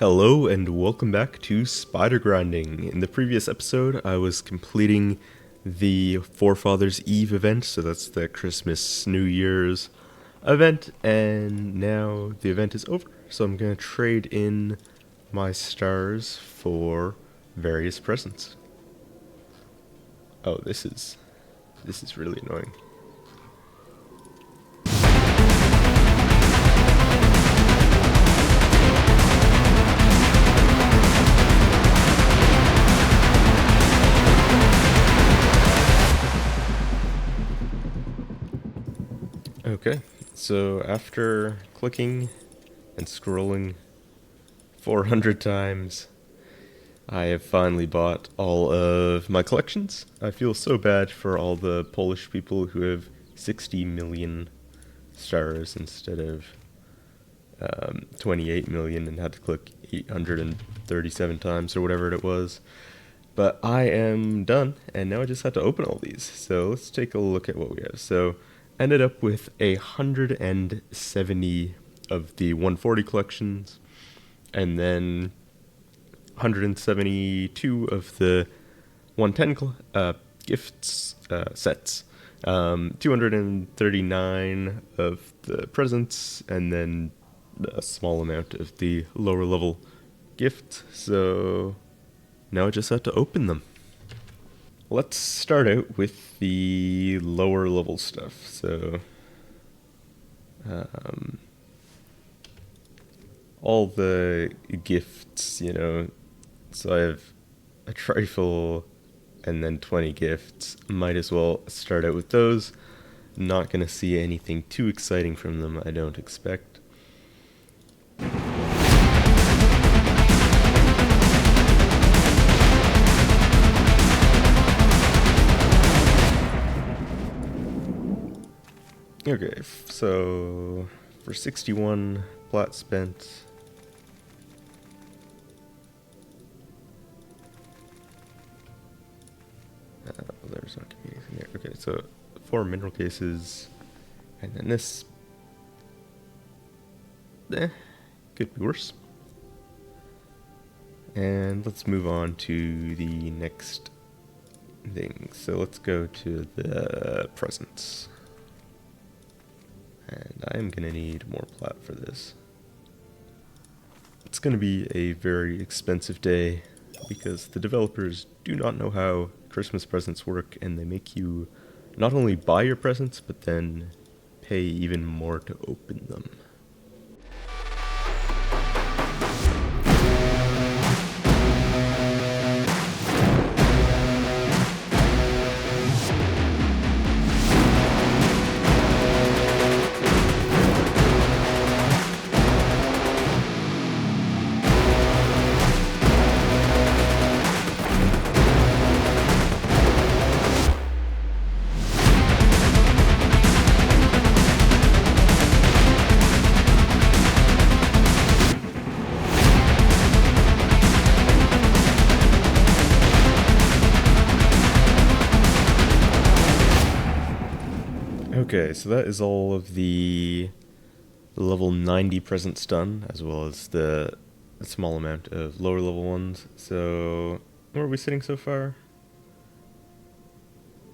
Hello and welcome back to SpiderGrinding. In the previous episode, I was completing the Forefathers Eve event, so that's the Christmas New Year's event, and now the event is over, so I'm going to trade in my stars for various presents. Oh, this is really annoying. Okay, so after clicking and scrolling 400 times, I have finally bought all of my collections. I feel so bad for all the Polish people who have 60 million stars instead of 28 million and had to click 837 times or whatever it was. But I am done, and now I just have to open all these. So let's take a look at what we have. So ended up with 170 of the 140 collections, and then 172 of the 110 gifts sets, 239 of the presents, and then a small amount of the lower level gift. So now I just have to open them. Let's start out with the lower level stuff. So, all the gifts, so I have a trifle and then 20 gifts. Might as well start out with those. Not gonna see anything too exciting from them, I don't expect. Okay, so for 61 plat spent, there's not gonna be anything there. Okay, so 4 mineral cases, and then this, could be worse. And let's move on to the next thing. So let's go to the presents. And I'm going to need more plat for this. It's going to be a very expensive day because the developers do not know how Christmas presents work, and they make you not only buy your presents, but then pay even more to open them. Okay, so that is all of the level 90 presents done, as well as the small amount of lower level ones. So, where are we sitting so far?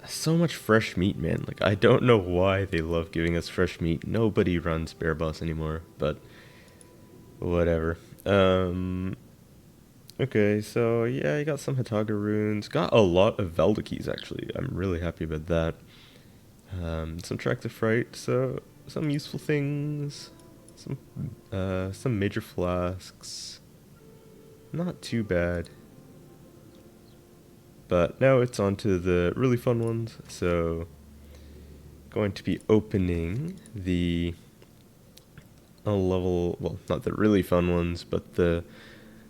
So much fresh meat, man. Like, I don't know why they love giving us fresh meat. Nobody runs Bear Boss anymore, but whatever. Okay, so yeah, you got some Hataga runes. Got a lot of Velda keys, actually. I'm really happy about that. Some Tract of Fright, so some useful things, some major flasks, not too bad. But now it's on to the really fun ones, so going to be opening the level, well, not the really fun ones, but the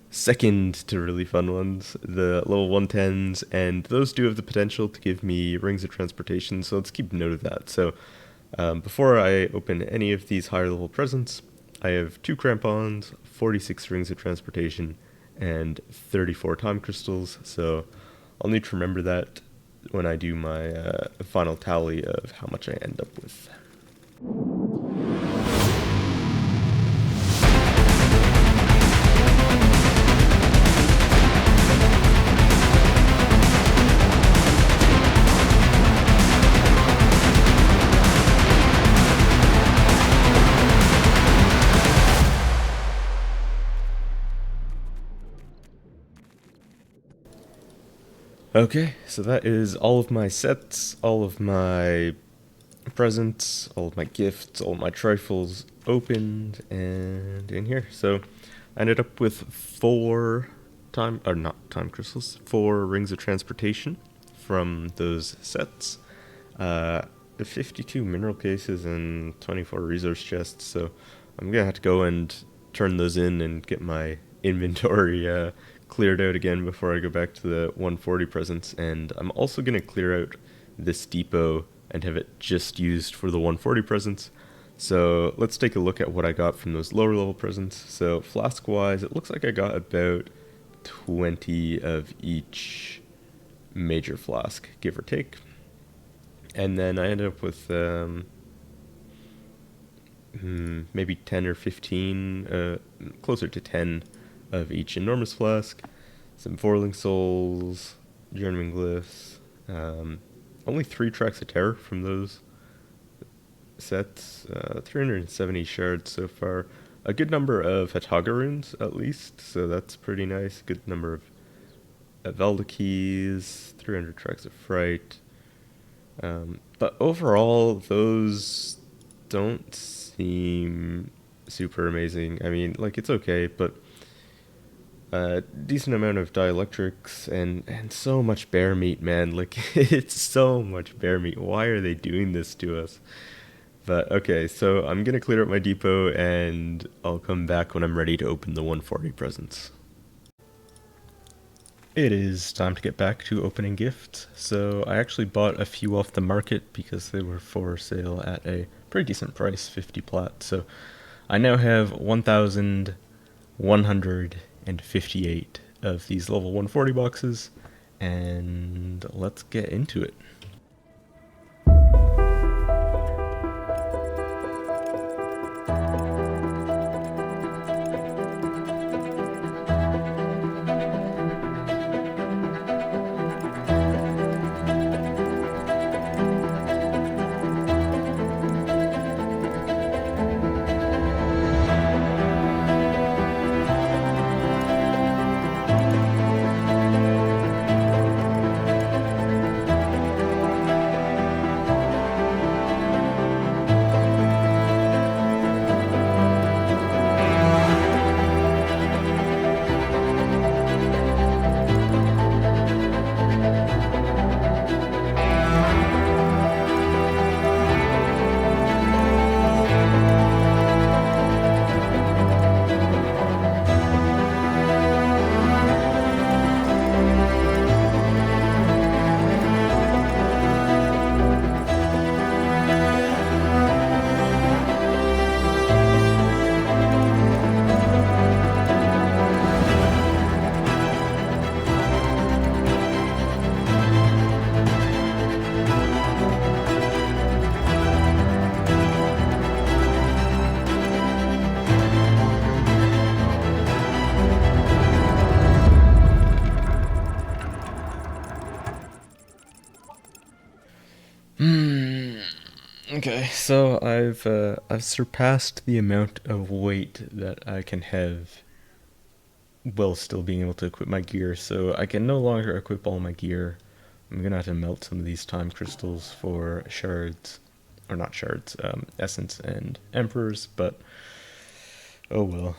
second to really fun ones, the level 110s, and those do have the potential to give me rings of transportation, so let's keep note of that. So before I open any of these higher level presents, I have 2 crampons, 46 rings of transportation, and 34 time crystals, so I'll need to remember that when I do my final tally of how much I end up with. Okay, so that is all of my sets, all of my presents, all of my gifts, all of my trifles opened and in here. So I ended up with not time crystals, 4 rings of transportation from those sets, 52 mineral cases and 24 resource chests. So I'm gonna have to go and turn those in and get my inventory cleared out again before I go back to the 140 presents. And I'm also gonna clear out this depot and have it just used for the 140 presents. So let's take a look at what I got from those lower level presents. So flask wise, it looks like I got about 20 of each major flask, give or take. And then I ended up with maybe 10 or 15, closer to 10 of each enormous flask, some Forling Souls, Journeyman Glyphs, only 3 tracks of terror from those sets, 370 shards so far, a good number of Hataga runes at least, so that's pretty nice, good number of Velda keys, 300 tracks of fright, but overall those don't seem super amazing. I mean, like, it's okay, but decent amount of dielectrics and so much bear meat, man. Like, it's so much bear meat. Why are they doing this to us? But okay, so I'm gonna clear up my depot and I'll come back when I'm ready to open the 140 presents. It is time to get back to opening gifts. So I actually bought a few off the market because they were for sale at a pretty decent price, 50 plat. So I now have 1,158 of these level 140 boxes, and let's get into it. Okay, so I've surpassed the amount of weight that I can have while still being able to equip my gear, so I can no longer equip all my gear. I'm gonna have to melt some of these time crystals for shards, or not shards, essence and emperors, but oh well.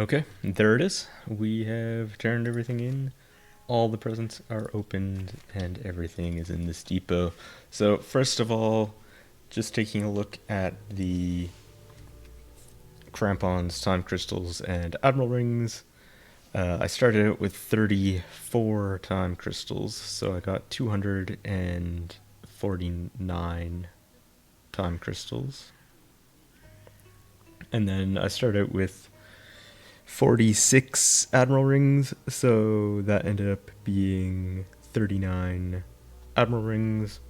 Okay, there it is. We have turned everything in. All the presents are opened and everything is in this depot. So first of all, just taking a look at the crampons, time crystals, and admiral rings. I started out with 34 time crystals, so I got 249 time crystals. And then I started out with 46 admiral rings, so that ended up being 39 admiral rings.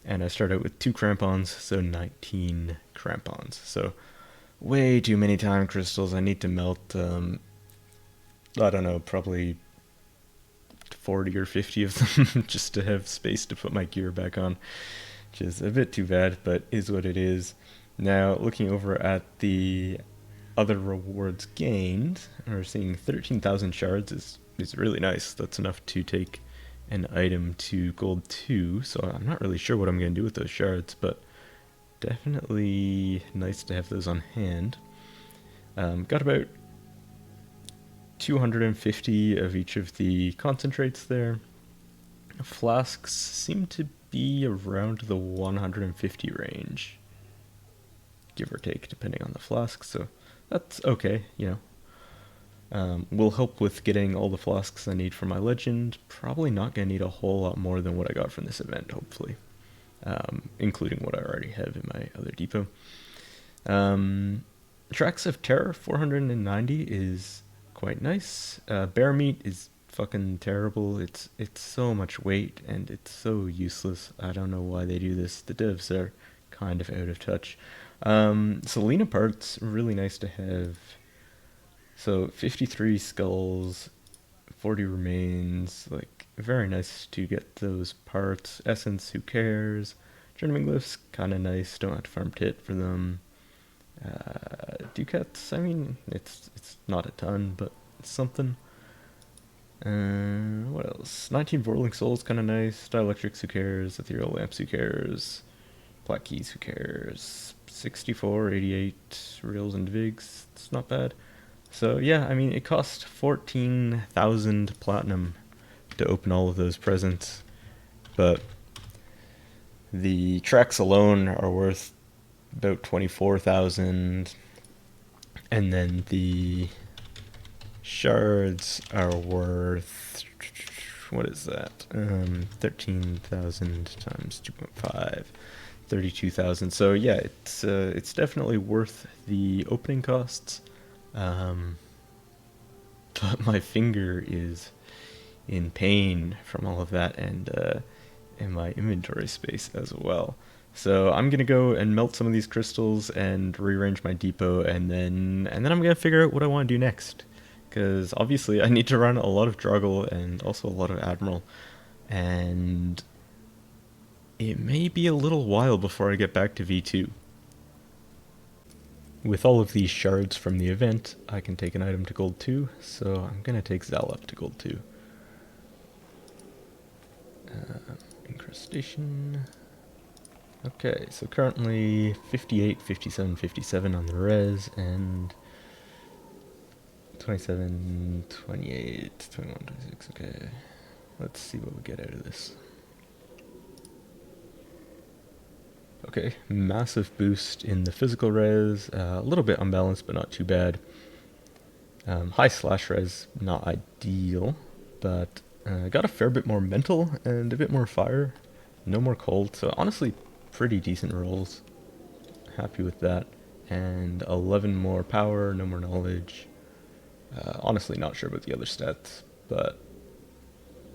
And I started out with 2 crampons, so 19 crampons. So way too many time crystals. I need to melt, I don't know, probably 40 or 50 of them just to have space to put my gear back on, which is a bit too bad, but is what it is. Now, looking over at the other rewards gained, we're seeing 13,000 shards is really nice. That's enough to take an item to gold 2, so I'm not really sure what I'm going to do with those shards, but definitely nice to have those on hand. Got about 250 of each of the concentrates there. Flasks seem to be around the 150 range, give or take, depending on the flask, so that's okay, you know. Will help with getting all the flasks I need for my legend. Probably not going to need a whole lot more than what I got from this event, hopefully. Including what I already have in my other depot. Tracks of Terror, 490 is quite nice. Bear meat is fucking terrible. It's so much weight and it's so useless. I don't know why they do this. The devs are kind of out of touch. Selena parts, really nice to have. So 53 skulls, 40 remains, like very nice to get those parts. Essence, who cares? Journeyman glyphs, kind of nice, don't have to farm tit for them. Ducats, I mean, it's not a ton, but it's something. What else? 19 Vorling Souls, kind of nice. Dielectrics, who cares? Ethereal Lamps, who cares? Black Keys, who cares? 64, 88 Reels and Vigs, it's not bad. So yeah, I mean, it cost 14,000 platinum to open all of those presents, but the tracks alone are worth about 24,000, and then the shards are worth, what is that? 13,000 times 2.5, 32,000. So yeah, it's definitely worth the opening costs. But my finger is in pain from all of that, and my inventory space as well. So I'm gonna go and melt some of these crystals and rearrange my depot, and then I'm gonna figure out what I want to do next. Because obviously I need to run a lot of Draugul and also a lot of Admiral, and it may be a little while before I get back to V2. With all of these shards from the event, I can take an item to gold 2, so I'm going to take Zal up to gold 2. Incrustation. Okay, so currently 58, 57, 57 on the res, and 27, 28, 21, 26, okay. Let's see what we get out of this. Okay, massive boost in the physical res, a little bit unbalanced but not too bad. High slash res, not ideal, but got a fair bit more mental and a bit more fire. No more cold, so honestly pretty decent rolls. Happy with that. And 11 more power, no more knowledge. Honestly not sure about the other stats, but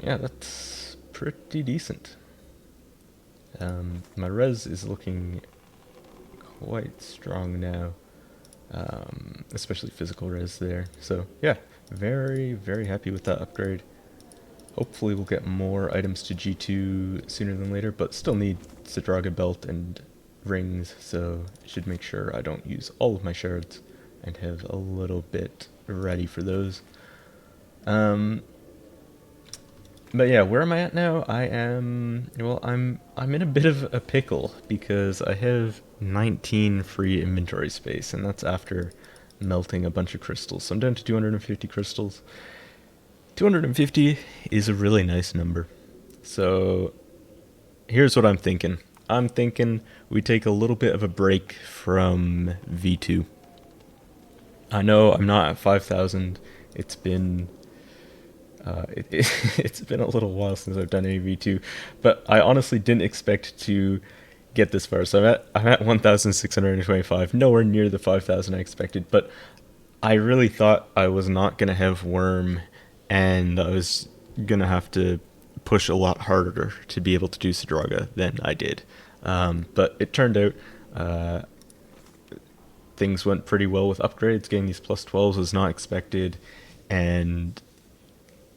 yeah, that's pretty decent. My res is looking quite strong now, especially physical res there. So yeah, very, very happy with that upgrade. Hopefully we'll get more items to G2 sooner than later, but still need Sadraga belt and rings, so I should make sure I don't use all of my shards and have a little bit ready for those. But yeah, where am I at now? I'm in a bit of a pickle because I have 19 free inventory space, and that's after melting a bunch of crystals. So I'm down to 250 crystals. 250 is a really nice number. So here's what I'm thinking. I'm thinking we take a little bit of a break from V2. I know I'm not at 5,000. It's been it's been a little while since I've done any V2, but I honestly didn't expect to get this far. So I'm at 1,625, nowhere near the 5,000 I expected, but I really thought I was not gonna have Worm, and I was gonna have to push a lot harder to be able to do Sadraga than I did. But it turned out things went pretty well with upgrades. Getting these plus 12s was not expected, and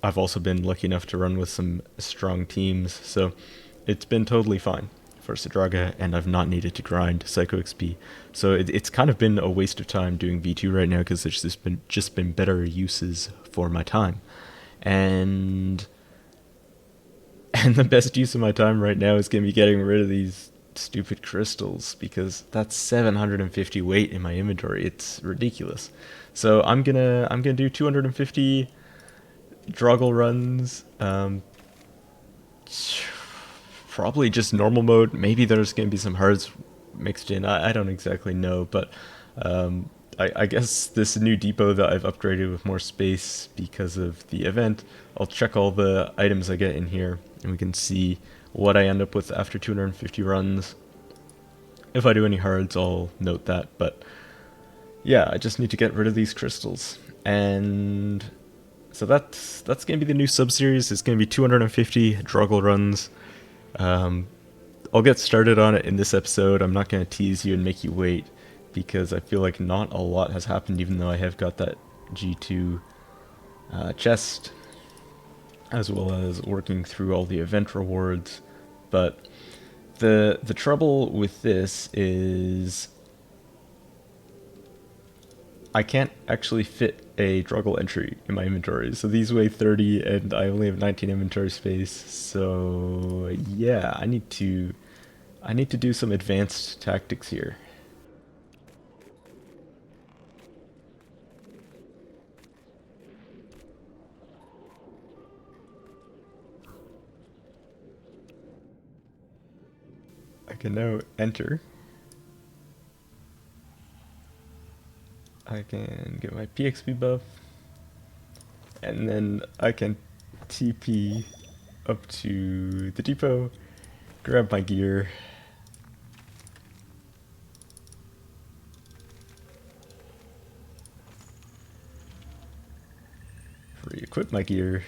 I've also been lucky enough to run with some strong teams, so it's been totally fine for Sadraga, and I've not needed to grind Psycho XP. So it's kind of been a waste of time doing V2 right now, because there's just been better uses for my time. And the best use of my time right now is going to be getting rid of these stupid crystals, because that's 750 weight in my inventory. It's ridiculous. So I'm gonna do 250 Draugul runs. Probably just normal mode. Maybe there's gonna be some hards mixed in. I don't exactly know, but I guess this new depot that I've upgraded with more space because of the event, I'll check all the items I get in here, and we can see what I end up with after 250 runs. If I do any hards, I'll note that, but yeah, I just need to get rid of these crystals. And so that's going to be the new sub-series. It's going to be 250 Draugal runs. I'll get started on it in this episode. I'm not going to tease you and make you wait, because I feel like not a lot has happened, even though I have got that G2 chest, as well as working through all the event rewards. But the trouble with this is I can't actually fit a Draugul entry in my inventory. So these weigh 30 and I only have 19 inventory space. So yeah, I need to do some advanced tactics here. I can now enter. I can get my PXP buff, and then I can TP up to the depot, grab my gear, re-equip my gear.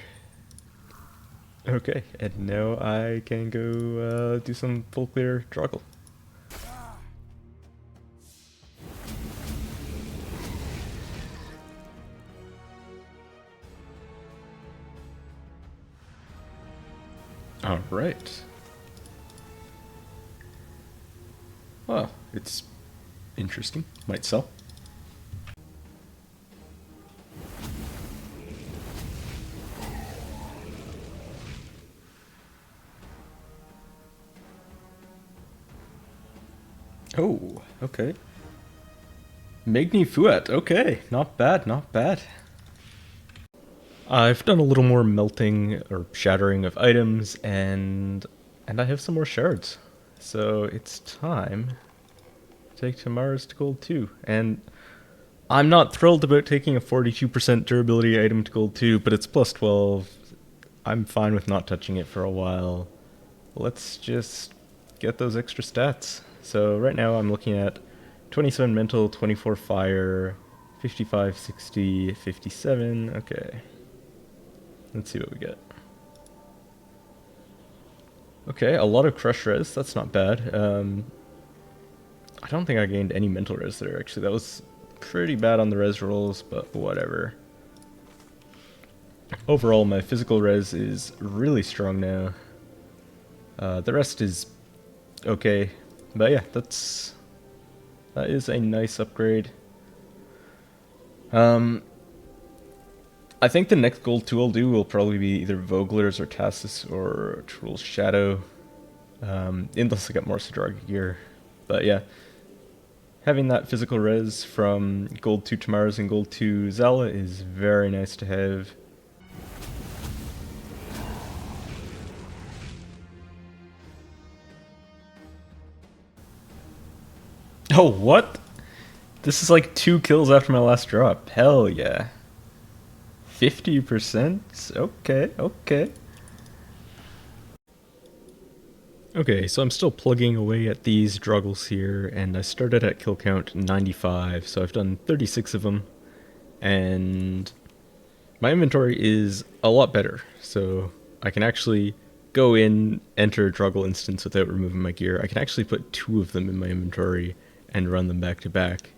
Okay, and now I can go do some full clear Draugal. Alright. Well, it's interesting. Might sell. Oh, okay. Magni Fuet, okay. Not bad, not bad. I've done a little more melting or shattering of items, and I have some more shards. So it's time to take Tamara's to gold 2. And I'm not thrilled about taking a 42% durability item to gold 2, but it's plus 12. I'm fine with not touching it for a while. Let's just get those extra stats. So right now I'm looking at 27 mental, 24 fire, 55, 60, 57. Okay. Let's see what we get. Okay, a lot of crush res. That's not bad. I don't think I gained any mental res there, actually. That was pretty bad on the res rolls, but whatever. Overall, my physical res is really strong now. The rest is okay. But yeah, that is a nice upgrade. I think the next gold 2 I'll do will probably be either Vogler's or Tassus or Troll's Shadow. Unless I get more Sadraga gear. But yeah. having that physical res from gold 2 Tamaras and gold 2 Zala is very nice to have. Oh, what? This is like 2 kills after my last drop. Hell yeah. 50%? Okay, okay. Okay, so I'm still plugging away at these Drauguls here, and I started at kill count 95, so I've done 36 of them, and my inventory is a lot better, so I can actually go in, enter a Draugul instance without removing my gear. I can actually put 2 of them in my inventory and run them back to back.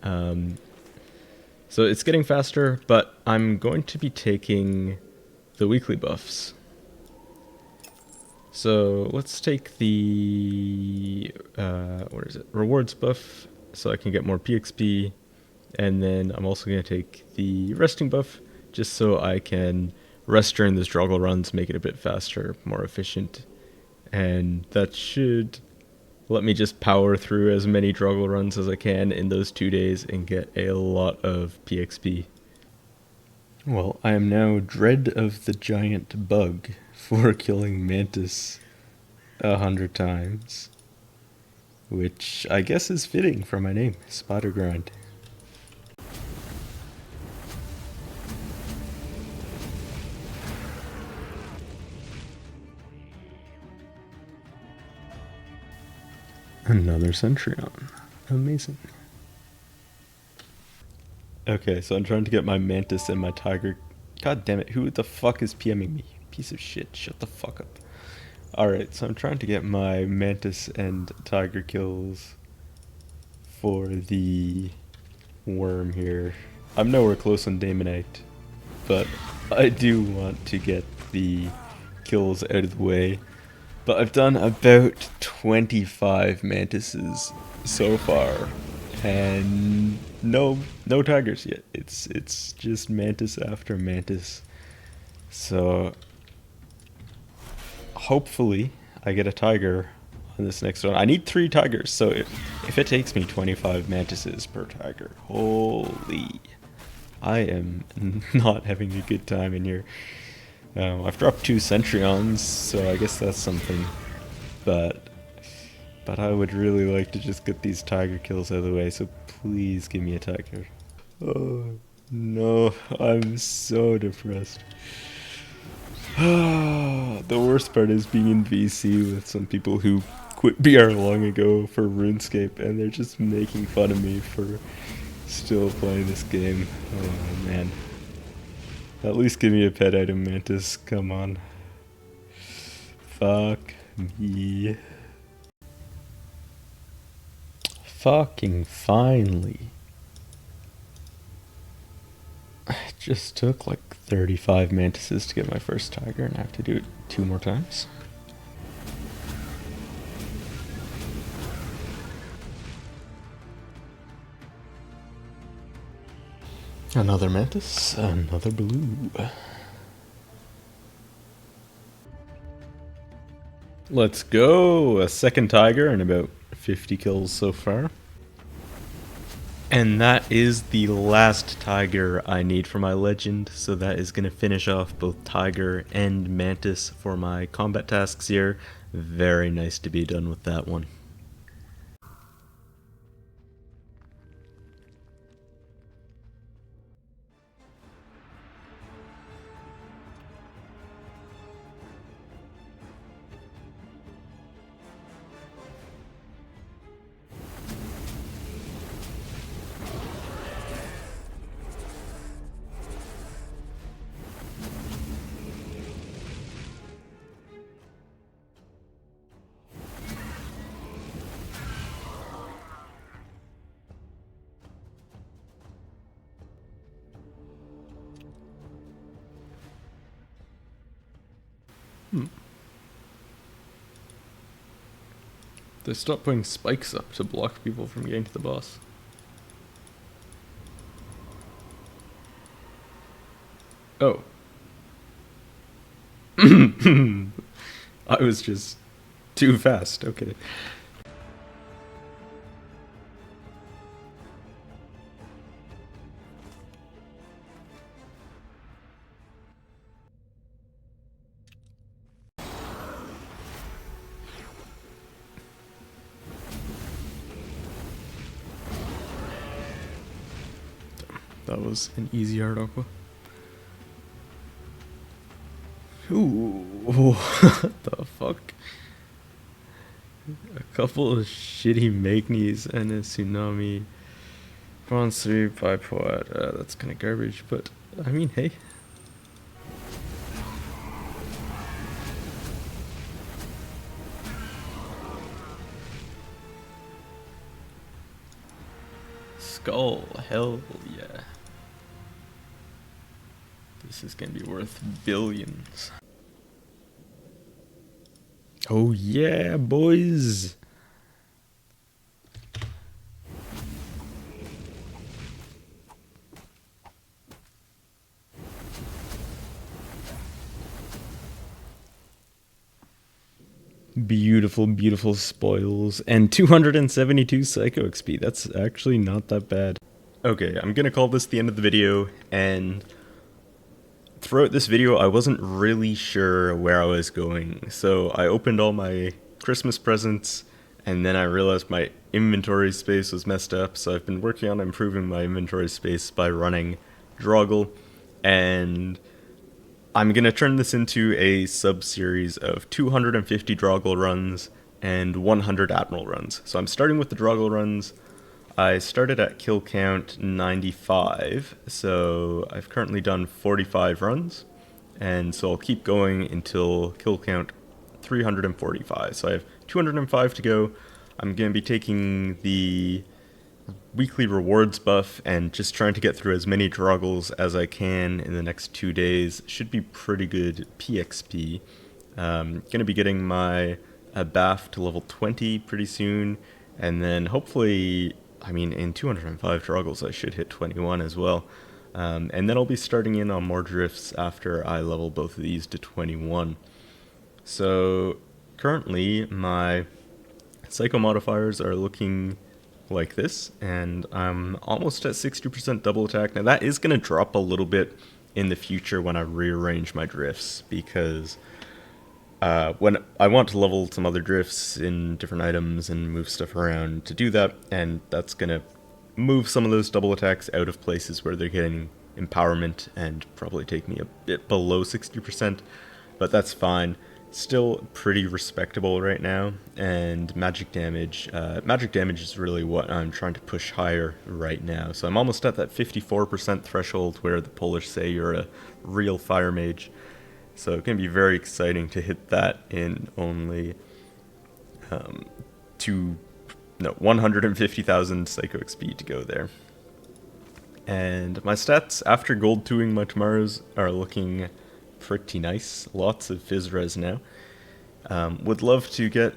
So it's getting faster, but I'm going to be taking the weekly buffs. So let's take the, what is it, rewards buff, so I can get more PXP, and then I'm also going to take the resting buff, just so I can rest during those Draugul runs, make it a bit faster, more efficient, and that should let me just power through as many Draugul runs as I can in those 2 days and get a lot of PXP. Well, I am now Dread of the Giant Bug for killing Mantis 100 times, which I guess is fitting for my name, SpiderGrind. Another Centurion. Amazing. Okay, so I'm trying to get my Mantis and my Tiger. God damn it, who the fuck is PMing me? Piece of shit, shut the fuck up. Alright, so I'm trying to get my Mantis and Tiger kills for the worm here. I'm nowhere close on Daemonite, but I do want to get the kills out of the way. But I've done about 25 Mantises so far, and no Tigers yet. It's just Mantis after Mantis. So hopefully I get a Tiger on this next one. I need 3 Tigers, so if it takes me 25 Mantises per Tiger, holy, I am not having a good time in here. I've dropped 2 Centurions, so I guess that's something. But I would really like to just get these Tiger kills out of the way, so please give me a Tiger. Oh no, I'm so depressed. The worst part is being in VC with some people who quit BR long ago for RuneScape, and they're just making fun of me for still playing this game. Oh man. At least give me a pet item, Mantis. Come on. Fuck me. Fucking finally. It just took like 35 Mantises to get my first Tiger, and I have to do it 2 more times. Another Mantis, another blue. Let's go! A second Tiger and about 50 kills so far. And that is the last Tiger I need for my legend, so that is going to finish off both Tiger and Mantis for my combat tasks here. Very nice to be done with that one. They stopped putting spikes up to block people from getting to the boss. Oh. I was just too fast, okay. that was an easy hard aqua. Ooh, what the fuck? A couple of shitty Magnies and a Tsunami. Bronze 3 Bipod. That's kind of garbage, but I mean, hey. Skull, hell yeah. This is gonna be worth billions. Oh yeah, boys! Beautiful, beautiful spoils, and 272 Psycho XP. That's actually not that bad. Okay, I'm gonna call this the end of the video, and throughout this video I wasn't really sure where I was going, so I opened all my Christmas presents, and then I realized my inventory space was messed up, so I've been working on improving my inventory space by running Draugul, and I'm going to turn this into a sub-series of 250 Draugul runs and 100 Admiral runs. So I'm starting with the Draugul runs. I started at kill count 95, so I've currently done 45 runs, and so I'll keep going until kill count 345. So I have 205 to go. I'm going to be taking the weekly rewards buff and just trying to get through as many Drauguls as I can in the next 2 days. Should be pretty good PXP. Gonna be getting my BAF to level 20 pretty soon, and then hopefully, I mean, in 205 Drauguls I should hit 21 as well. And then I'll be starting in on more drifts after I level both of these to 21. So currently my Psycho modifiers are looking like this, and I'm almost at 60% double attack. Now that is going to drop a little bit in the future when I rearrange my drifts, because when I want to level some other drifts in different items and move stuff around to do that, and that's going to move some of those double attacks out of places where they're getting empowerment and probably take me a bit below 60%, but that's fine. Still pretty respectable right now, and magic damage is really what I'm trying to push higher right now. So I'm almost at that 54% threshold where the Polish say you're a real fire mage. So it's going to be very exciting to hit that in only 150,000 Psycho XP to go there. And my stats after gold 2ing my tomorrows are looking pretty nice. Lots of Fizz res now. Would love to get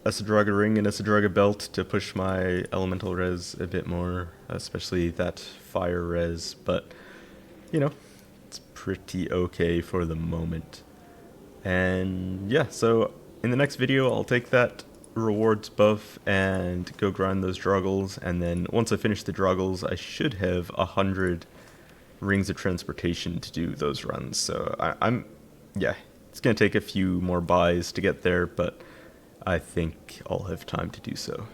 a Sadraga ring and a Sadraga belt to push my elemental res a bit more, especially that fire res, but you know, it's pretty okay for the moment. And yeah, so in the next video I'll take that rewards buff and go grind those Drauguls, and then once I finish the Drauguls I should have 100 rings of transportation to do those runs. So yeah, it's gonna take a few more buys to get there, but I think I'll have time to do so.